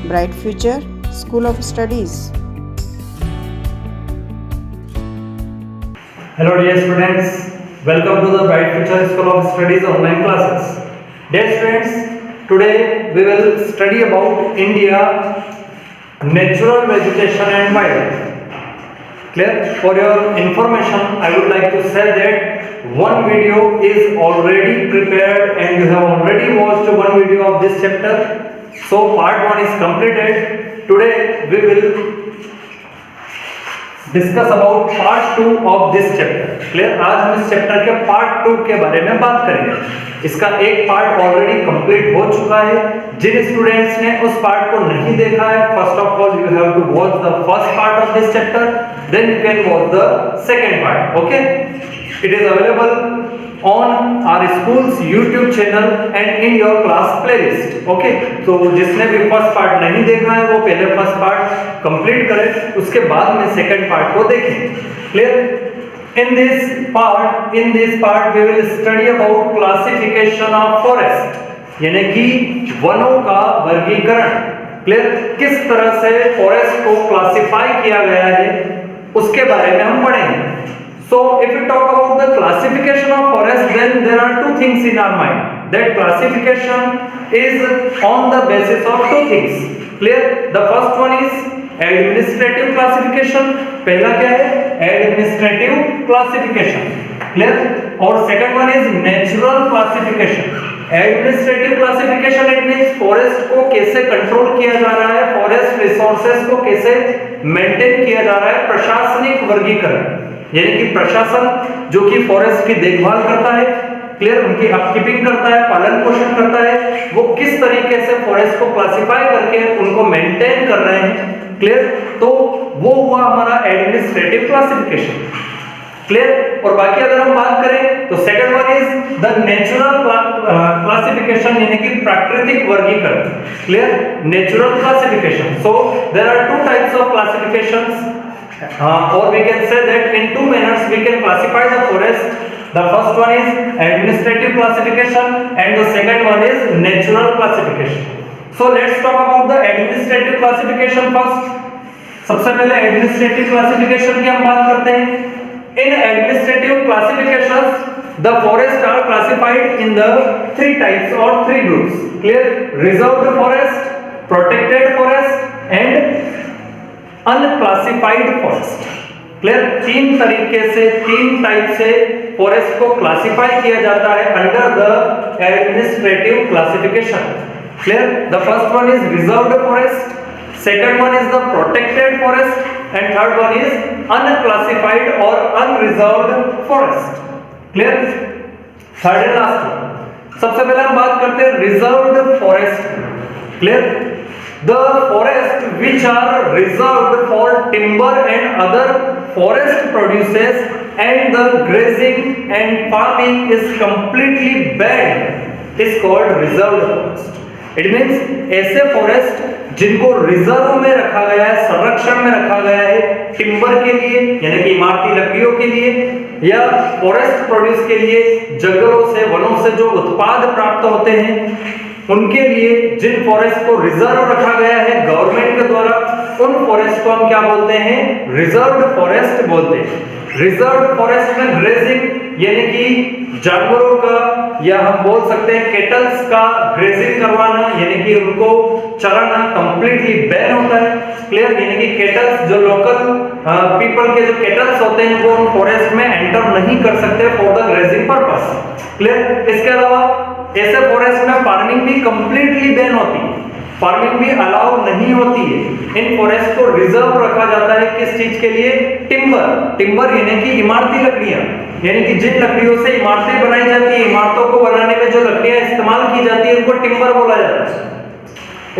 Bright Future School of Studies. Hello dear students, welcome to the Bright Future School of Studies online classes. Dear students, today we will study about India, natural vegetation and wildlife. Clear? For your information, I would like to say that one video is already prepared and you have already watched one video of this chapter. So part 1 is completed. Today we will discuss about part 2 of this chapter. Clear? आज हम इस chapter के part 2 के बारे में बात करेंगे. इसका एक पार्ट ऑलरेडी कंप्लीट हो चुका है. जिन स्टूडेंट्स ने उस पार्ट को नहीं देखा है, first of all you have to watch the first part of this chapter, then you can watch the second part. Okay, it is available on our school's YouTube channel and in your class playlist. Okay, तो जिसने भी first part नहीं देखा है वो पहले first part complete करे, उसके बाद में सेकंड पार्ट को देखें. Clear? In this part we will study about classification of forest, यानी कि वनों का वर्गीकरण. क्लियर? किस तरह से फॉरेस्ट को क्लासिफाई किया गया है उसके बारे में हम पढ़ेंगे. So if we talk about the classification of forest, then there are two things in our mind. That classification is on the basis of two things. Clear? The first one is administrative classification. पहला क्या है? Administrative classification. Clear? और second one is natural classification. Administrative classification it means forest को कैसे control किया जा रहा है, forest resources को कैसे मेंटेन किया जा रहा है, प्रशासनिक वर्गीकरण, यानी कि प्रशासन जो कि फॉरेस्ट की देखभाल करता है, क्लियर, उनकी अपकीपिंग करता है, पालन पोषण करता है, वो किस तरीके से फॉरेस्ट को क्लासिफाई करके उनको मेंटेन कर रहे हैं. क्लियर? तो वो हुआ हमारा एडमिनिस्ट्रेटिव क्लासिफिकेशन. क्लियर? और बाकी अगर हम बात करें तो second one is the natural classification, यानी कि प्राकृतिक वर्गीकरण. Clear? Natural classification. So there are two types of classifications. Or we can say that in two manners we can classify the forest. The first one is administrative classification and the second one is natural classification. So let's talk about the administrative classification first. सबसे पहले administrative classification की हम बात करते हैं. In administrative classifications, the forests are classified in the three types or three groups. Clear? Reserved forest, protected forest and unclassified forest. Clear? तीन तरीके से, तीन टाइप से फॉरेस्ट को क्लासिफाई किया जाता है under the administrative classification. Clear? The first one is reserved forest, second one is the protected forest and third one is unclassified और unreserved forest. Clear? Third and last. सबसे पहले हम बात करते हैं reserved forest. Clear? The forest which are reserved for timber and other forest produces and the grazing and farming is completely banned is called reserved forest. It means ऐसे forest जिनको reserve में रखा गया है, संरक्षण में रखा गया है, टिम्बर के लिए यानी कि इमारती लकड़ियों के लिए या फॉरेस्ट प्रोड्यूस के लिए, जंगलों से, वनों से जो उत्पाद प्राप्त होते हैं उनके लिए जिन फॉरेस्ट को रिजर्व रखा गया है गवर्नमेंट के द्वारा, उन फॉरेस्ट को हम क्या बोलते हैं? रिजर्व्ड फॉरेस्ट बोलते हैं. रिजर्व्ड फॉरेस्ट में ग्रेजिंग यानी कि जानवरों का या हम बोल सकते हैं केटल्स का ग्रेजिंग करवाना यानी कि उनको चराना कंप्लीटली बैन होता है. क्लियर? यानी कि केटल्स जो लोकल पीपल के जो केटल्स होते हैं वो उन फॉरेस्ट में एंटर नहीं कर सकते for the grazing purpose. Clear? इसके अलावा ऐसे फॉरेस्ट में फार्मिंग भी कंप्लीटली बैन होती है, फार्मिंग भी अलाउ नहीं होती है. इन फॉरेस्ट को रिजर्व रखा जाता है किस चीज के लिए? टिम्बर. टिम्बर यानी कि इमारती लकड़ियां, यानी कि जिन लकड़ियों से इमारतें बनाई जाती है, इमारतों को बनाने में जो लकड़ियां इस्तेमाल की जाती है उनको टिम्बर बोला जाता है.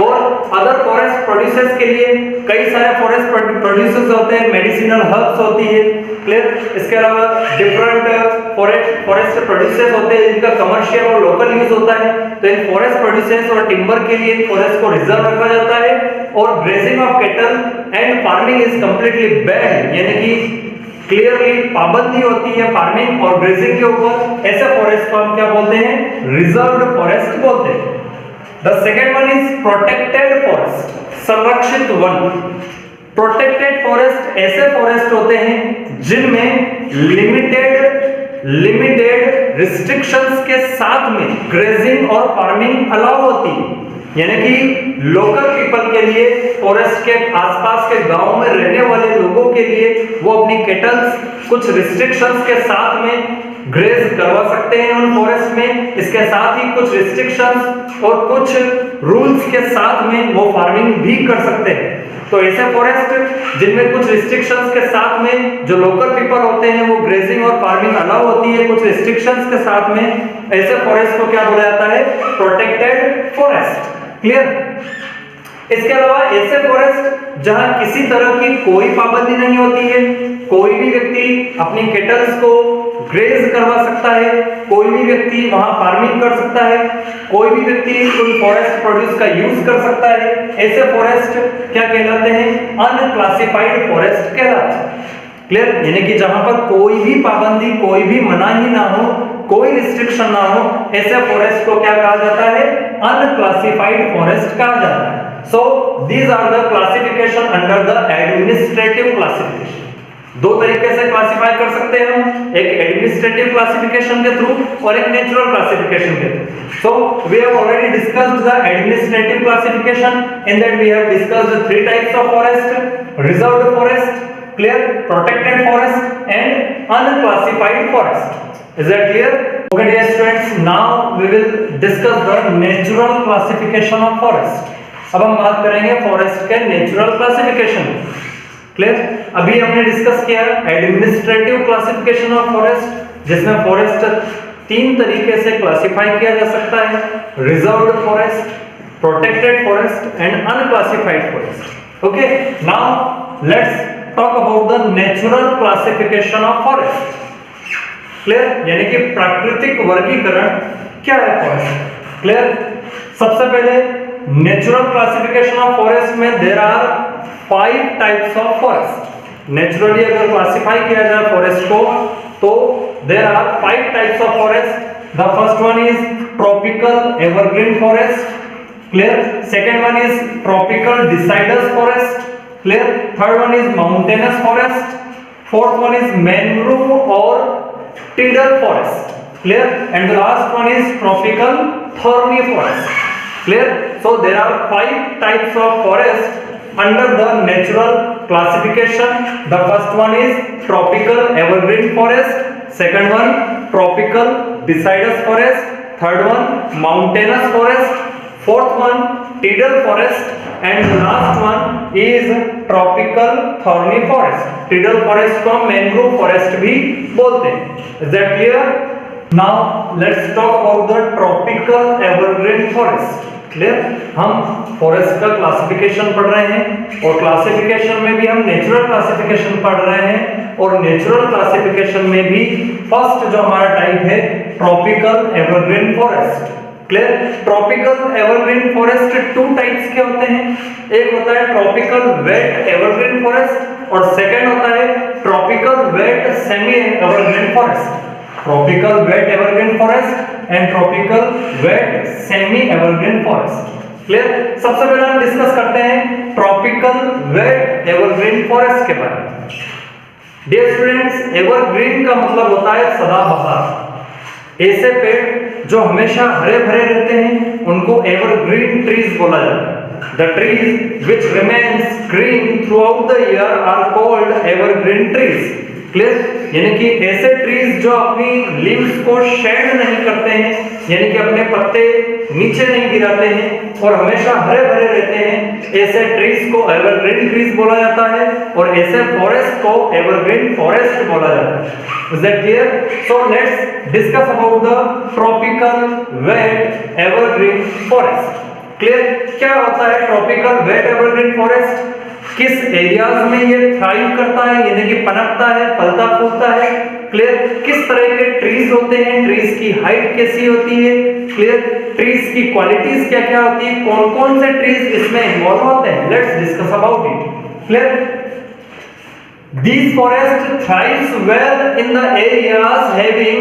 और अदर फॉरेस्ट प्रोड्यूसर्स के लिए कई सारे फॉरेस्ट प्रोड्यूसर्स होते हैं, मेडिसिनल हर्ब्स होती है. क्लियर? इसके अलावा डिफरेंट फॉरेस्ट प्रोड्यूसर्स होते हैं जिनका कमर्शियल और लोकल यूज होता है. तो इन फॉरेस्ट प्रोड्यूसर्स और टिम्बर के लिए फॉरेस्ट को रिजर्व रखा जाता है और grazing of cattle and farming is completely banned, यानी कि क्लियरली पाबंदी होती है फार्मिंग और ग्रेजिंग के ऊपर. ऐसे फॉरेस्ट को हम क्या बोलते हैं? रिजर्व्ड फॉरेस्ट बोलते हैं. The second one is protected forest, संरक्षित वन। प्रोटेक्टेड फॉरेस्ट ऐसे फॉरेस्ट होते हैं जिनमें लिमिटेड रिस्ट्रिक्शंस के साथ में ग्रेजिंग और फार्मिंग अलाउ होती है, यानी कि लोकल पीपल के लिए, फॉरेस्ट के आसपास के गांव में रहने वाले लोगों के लिए वो अपनी केटल्स कुछ रिस्ट्रिक्शंस के साथ में ग्रेज करवा सकते हैं उन फॉरेस्ट में। इसके साथ ही कुछ रिस्ट्रिक्शंस और कुछ रूल्स के साथ में वो फार्मिंग भी कर सकते हैं। तो ऐसे फॉरेस्ट जिनमें कुछ रिस्ट्रिक्शंस के साथ में जो लोकल पीपल होते हैं वो ग्रेजिंग और फार्मिंग अलाउ होती है कुछ रिस्ट्रिक्शंस के साथ में, ऐसे फॉरेस्ट को क्या बोला जाता है? Protected forest. क्लियर? इसके अलावा ऐसे फॉरेस्ट जहां किसी तरह की कोई पाबंदी नहीं होती है, कोई भी व्यक्ति अपनी केटल्स को ग्रेज करवा सकता है, कोई भी व्यक्ति वहां फार्मिंग कर सकता है, कोई भी व्यक्ति उन फॉरेस्ट प्रोड्यूस का यूज कर सकता है, ऐसे फॉरेस्ट क्या कहलाते हैं? अनक्लासिफाइड फॉरेस्ट कहलाते हैं। क्लियर? यानी कि जहां पर कोई भी पाबंदी, कोई भी मनाही ना हो, कोई रिस्ट्रिक्शन ना हो, ऐसे फॉरेस्ट को क्या कहा जाता है? अनक्लासिफाइड फॉरेस्ट कहा जाता है। So these are the classification under the administrative classification. दो तरीके से क्लासिफाई कर सकते हैं हम, एक एडमिनिस्ट्रेटिव क्लासिफिकेशन के थ्रू और एक नेचुरल क्लासिफिकेशन के through. So we have already discussed the administrative classification. In that we have discussed three types of forest: reserved forest, clear, protected forest and unclassified forest. Is that clear? Okay dear students, now we will discuss the natural classification of forest. अब हम बात करेंगे forest के natural classification. Clear? अभी हमने discuss किया administrative classification of forest, जिसमें forest तीन तरीके से क्लासिफाई किया जा सकता है: reserved forest, protected forest and unclassified forest. Okay, now let's talk about the natural classification of forest. Clear? यानी कि प्राकृतिक वर्गीकरण क्या है फॉरेस्ट। क्लियर? सबसे पहले नेचुरल क्लासिफिकेशन ऑफ फॉरेस्ट में there are 5 types of forest. Naturally अगर क्लासिफाई किया जाए फॉरेस्ट को तो there are 5 types of forest. The first one is tropical evergreen forest. Clear? Second one is tropical deciduous forest. Clear? Third one is mountainous forest. Fourth one is mangrove और tidal forest. Clear? And the last one is tropical thorny forest. Clear? So there are 5 types of forest under the natural classification. The first one is tropical evergreen forest, second one tropical deciduous forest, third one mountainous forest, fourth one tidal forest and the last one is tropical thorny forest. Tidal forest को mangrove forest भी बोलते हैं। Is that clear? Now let's talk about the tropical evergreen forest. Clear? हम forest का classification पढ़ रहे हैं और क्लासिफिकेशन में भी हम नेचुरल क्लासिफिकेशन पढ़ रहे हैं और नेचुरल क्लासिफिकेशन में भी फर्स्ट जो हमारा टाइप है tropical evergreen forest. Clear? Tropical evergreen forest 2 types के होते हैं। एक होता है ट्रॉपिकल वेट एवरग्रीन फॉरेस्ट और सेकंड होता है tropical wait semi evergreen forest. Tropical wet evergreen forest and tropical wet semi evergreen forest. Clear? सबसे पहले हम डिस्कस करते हैं ट्रॉपिकल वेट एवरग्रीन फॉरेस्ट के बारे में। डियर स्टूडेंट्स, एवरग्रीन का मतलब होता है सदाबहार। ऐसे पेड़ जो हमेशा हरे भरे रहते हैं उनको एवरग्रीन ट्रीज बोला जाता है। The trees which remains green throughout the year are called evergreen trees. Clear? यानी कि ऐसे ट्रीज जो अपनी लीव्स को शेड नहीं करते हैं, यानी कि अपने पत्ते नीचे नहीं गिराते हैं और हमेशा हरे भरे रहते हैं, ऐसे ट्रीज को एवरग्रीन ट्रीज बोला जाता है और ऐसे फॉरेस्ट को एवरग्रीन फॉरेस्ट बोला जाता है। Is that clear? So let's discuss about the tropical wet evergreen forest. Clear? क्या होता है ट्रॉपिकल वेट एवरग्रीन फॉरेस्ट? किस एरियाज में ये थ्राइव करता है, यानी कि पनपता है, फलता फूलता है? क्लियर? किस तरह के ट्रीज होते हैं, ट्रीज की हाइट कैसी होती है? क्लियर? ट्रीज की क्वालिटीज क्या क्या होती है, कौन कौन से ट्रीज इसमें इन्वॉल्व होते हैं? Let's discuss about it. Clear? These forests thrives well in the areas having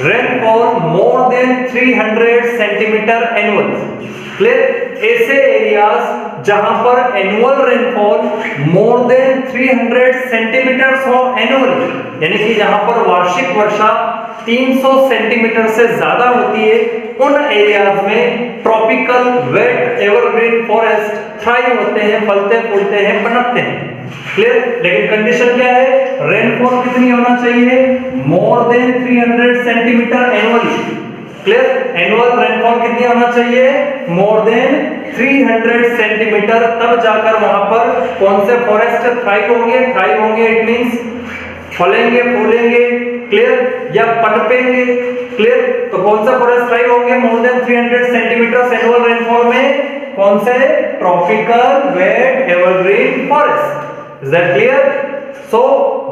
rainfall more than 300 centimeter annually. Clear, ऐसे एरियाज जहां पर annual rainfall more than 300 centimeters हो एनुअली, यानी कि जहां पर वार्षिक वर्षा 300 सेंटीमीटर से ज्यादा होती है, उन एरियाज में tropical wet evergreen forest thrive होते हैं, फलते फूलते हैं, पनपते हैं। क्लियर, लेकिन कंडीशन क्या है, रेनफॉल कितनी होना चाहिए, मोर than 300 centimetre annually. Clear, annual rainfall कितनी होना चाहिए, मोर देन 300 सेंटीमीटर, तब जाकर वहां पर कौन से फॉरेस्ट थ्राइव होंगे, इट मींस फलेंगे, फूलेंगे, क्लियर, या पनपेंगे। क्लियर, तो कौन सा फॉरेस्ट थ्राइव होंगे, मोर देन 300 सेंटीमीटर एनुअल रेनफॉल में, कौन से, tropical wet evergreen forest. Is that clear? So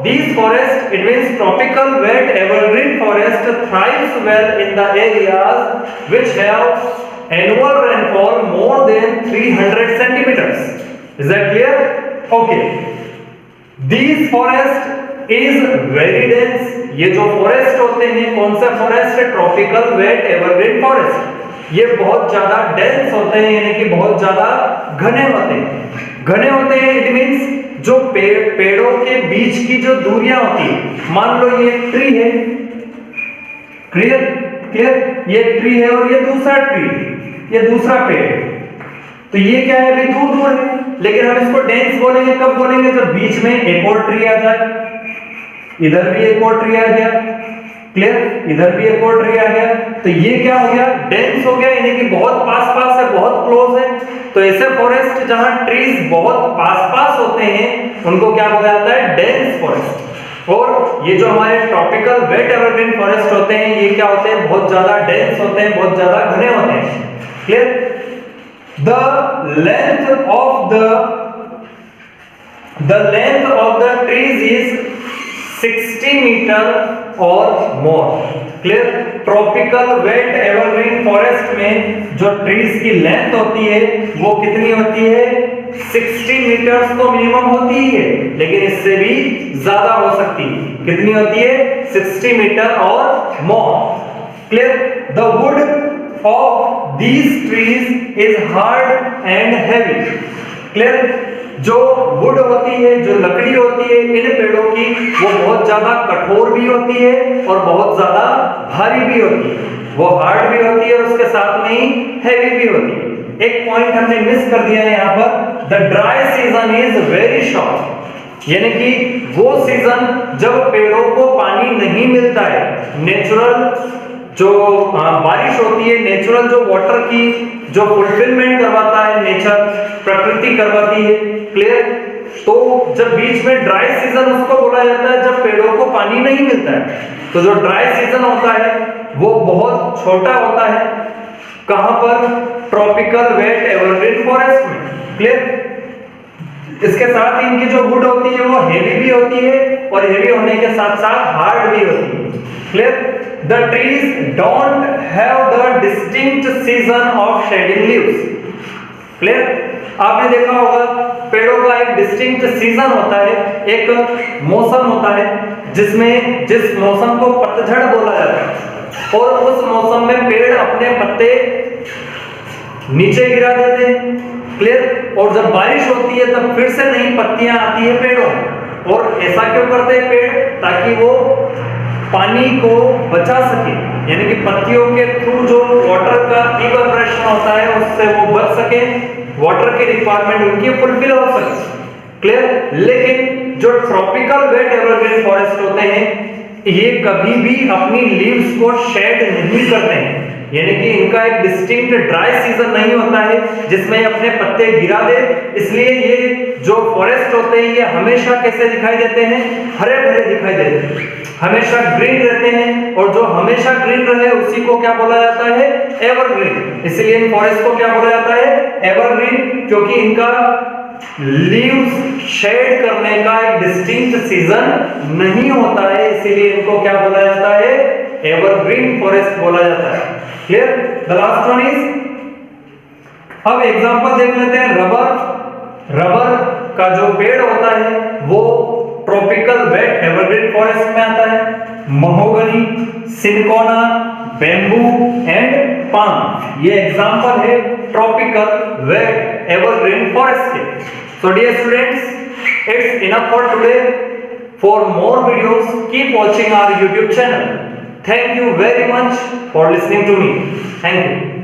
these forests, it means tropical wet evergreen forest thrives well in the areas which have annual rainfall more than 300 centimeters. Is that clear? Okay. These forest is very dense. ये जो forest होते हैं, कौन सा forest, tropical wet evergreen forest, ये बहुत ज्यादा dense होते हैं, यानी कि बहुत ज्यादा घने होते हैं। घने होते हैं इट मींस जो पेड़ों के बीच की जो दूरियां होती है, मान लो ये ट्री है, क्लियर क्लियर, ये ट्री है और ये दूसरा ट्री, ये दूसरा पेड़, तो ये क्या है, अभी दूर दूर है, लेकिन हम इसको डेंस बोलेंगे कब बोलेंगे, जब बीच में एक और ट्री आ जाए, इधर भी एक और ट्री आ गया, क्लियर, इधर भी एक और ट्री आ गया, तो ये क्या हो गया, डेंस हो गया, यानी कि बहुत पास पास है, बहुत क्लोज है। तो ऐसे फॉरेस्ट जहां ट्रीज बहुत पास पास होते हैं, उनको क्या बोला जाता है, डेंस फॉरेस्ट। और ये जो हमारे ट्रॉपिकल वेट एवरग्रीन फॉरेस्ट होते हैं, ये क्या होते हैं, बहुत ज्यादा डेंस होते हैं, बहुत ज्यादा घने होते हैं। Clear, the length of the trees is 60 metre और more. Clear, tropical wet evergreen forest में जो ट्रीज की लेंथ होती है वो कितनी होती है, 60 मीटर्स तो मिनिमम होती ही है, लेकिन इससे भी ज्यादा हो सकती है। कितनी होती है, 60 मीटर और more. Clear, the wood of these trees is hard and heavy. Clear, जो वुड होती है, जो लकड़ी होती है इन पेड़ों की, वो बहुत ज्यादा कठोर भी होती है और बहुत ज्यादा भारी भी होती है। वो हार्ड भी होती है और उसके साथ में ही हैवी भी होती है। एक पॉइंट हमने मिस कर दिया है यहाँ पर, the dry season is very short, यानी कि वो सीजन जब पेड़ों को पानी नहीं मिलता है, नेचुरल जो बारिश होती है, नेचुरल जो वाटर की जो फुलफिलमेंट करवाता है नेचर, प्रकृति करवाती है। क्लियर, तो जब बीच में ड्राई सीजन उसको बोला जाता है जब पेड़ों को पानी नहीं मिलता है। तो जो ड्राई सीजन होता है वो बहुत छोटा होता है, कहां पर, ट्रॉपिकल वेट एवरग्रीन फॉरेस्ट में। क्लियर, इसके साथ ही इनकी जो वुड होती है वो हेवी भी होती है और हेवी होने के साथ साथ हार्ड भी होती है। Clear, the trees don't have the distinct season of shedding leaves. Clear, आपने देखा होगा पेड़ों का एक डिस्टिंक्ट सीजन होता है, एक मौसम होता है जिस मौसम को पतझड़ बोला जाता है, और उस मौसम में पेड़ अपने पत्ते नीचे गिरा देते हैं। क्लियर, और जब बारिश होती है तब फिर से नई पत्तियां आती है पेड़ों में। और ऐसा क्यों करते हैं पेड़, ताकि वो पानी को बचा सके, यानी कि पत्तियों के थ्रू जो वाटर का इवैपोरेशन होता है उससे वो बच सके, वाटर की रिक्वायरमेंट उनकी फुलफिल हो सके। क्लियर, लेकिन जो ट्रॉपिकल वेट एवरग्रीन फॉरेस्ट होते हैं ये कभी भी अपनी लीव्स को शेड नहीं करते हैं, यानी कि इनका एक डिस्टिंक्ट ड्राई सीजन नहीं होता है जिसमें अपने पत्ते गिरा दे। इसलिए ये जो फॉरेस्ट होते हैं ये हमेशा कैसे दिखाई देते हैं, हरे भरे दिखाई देते हैं, हमेशा ग्रीन रहते हैं, और जो हमेशा ग्रीन रहे उसी को क्या बोला जाता है, एवरग्रीन। इसलिए इन फॉरेस्ट को क्या बोला जाता है, एवरग्रीन, क्योंकि इनका लीव्स शेड करने का एक डिस्टिंक्ट सीजन नहीं होता है, इसीलिए इनको क्या बोला जाता है, एवरग्रीन फॉरेस्ट बोला जाता है। Clear, the last one is, अब एग्जांपल देख लेते हैं रबर का जो पेड़ होता है वो ट्रॉपिकल वेट एवरग्रीन फॉरेस्ट में आता है। Mahogany, cinchona, bamboo and palm, ये एग्जांपल है ट्रॉपिकल वेट एवरग्रीन फॉरेस्ट के। So dear students, it's enough for today. For more videos, keep watching our YouTube channel. Thank you very much for listening to me. Thank you.